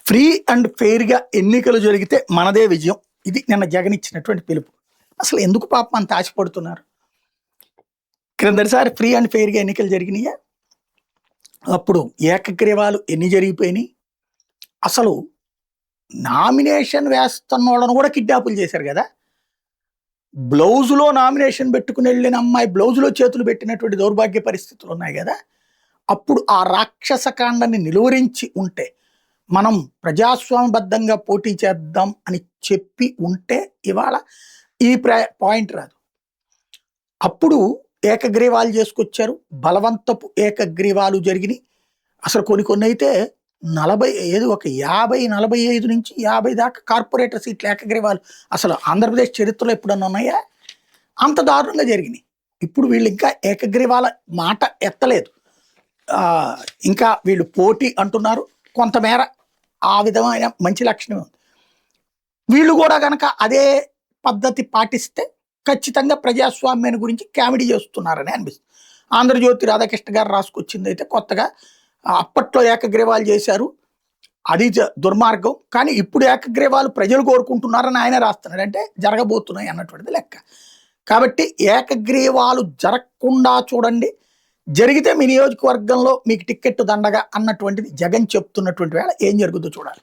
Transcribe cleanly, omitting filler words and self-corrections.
Free and ఫెయిర్‌గా ఎన్నికలు జరిగితే మనదే విజయం. ఇది నిన్న జగన్ ఇచ్చినటువంటి పిలుపు. అసలు ఎందుకు పాపం అంత ఆశపడుతున్నారు? క్రిందటిసారి ఫ్రీ అండ్ ఫెయిర్‌గా ఎన్నికలు జరిగినాయా? అప్పుడు ఏకగ్రీవాలు ఎన్ని జరిగిపోయినాయి? అసలు నామినేషన్ వేస్తున్నోళ్ళను కూడా కిడ్నాపులు చేశారు గదా! బ్లౌజులో నామినేషన్ పెట్టుకొని ఎళ్ళిన అమ్మాయి బ్లౌజులో చేతులు పెట్టినటువంటి దౌర్భాగ్య పరిస్థితులున్నాయి గదా! అప్పుడు ఆ రాక్షసకాండని నిలువరించి ఉంటే, మనం ప్రజాస్వామ్యబద్ధంగా పోటీ చేద్దాం అని చెప్పి ఉంటే ఇవాళ ఈ పాయింట్ రాదు. అప్పుడు ఏకగ్రీవాలు చేసుకొచ్చారు. బలవంతపు ఏకగ్రీవాలు జరిగినాయి. అసలు కొన్నైతే 40 ఏదో ఒక 50, 45 నుంచి 50 దాకా కార్పొరేటర్ సీట్ల ఏకగ్రీవాలు అసలు ఆంధ్రప్రదేశ్ చరిత్రలో ఎప్పుడన్నా ఉన్నాయా? అంత దారుణంగా జరిగినాయి. ఇప్పుడు వీళ్ళు ఇంకా ఏకగ్రీవాల మాట ఎత్తలేదు. ఇంకా వీళ్ళు పోటీ అంటున్నారు. కొంతమేర ఆ విధమైన మంచి లక్షణమే ఉంది. వీళ్ళు కూడా గనక అదే పద్ధతి పాటిస్తే ఖచ్చితంగా ప్రజాస్వామ్యాన్ని గురించి కామెడీ చేస్తున్నారని అనిపిస్తుంది. ఆంధ్రజ్యోతి రాధాకృష్ణ గారు రాసుకొచ్చింది అయితే కొత్తగా అప్పట్లో ఏకగ్రీవాలు చేశారు. అది దుర్మార్గం. కానీ ఇప్పుడు ఏకగ్రీవాలు ప్రజలు కోరుకుంటున్నారని ఆయన రాస్తున్నాడు. అంటే జరగబోతున్నాయి అన్నటువంటిది లెక్క. కాబట్టి ఏకగ్రీవాలు జరగకుండా చూడండి. జరిగితే మీ నియోజకవర్గంలో మీకు టిక్కెట్ దండగా అన్నటువంటిది జగన్ చెప్తున్నటువంటి వేళ ఏం జరుగుతుందో చూడాలి.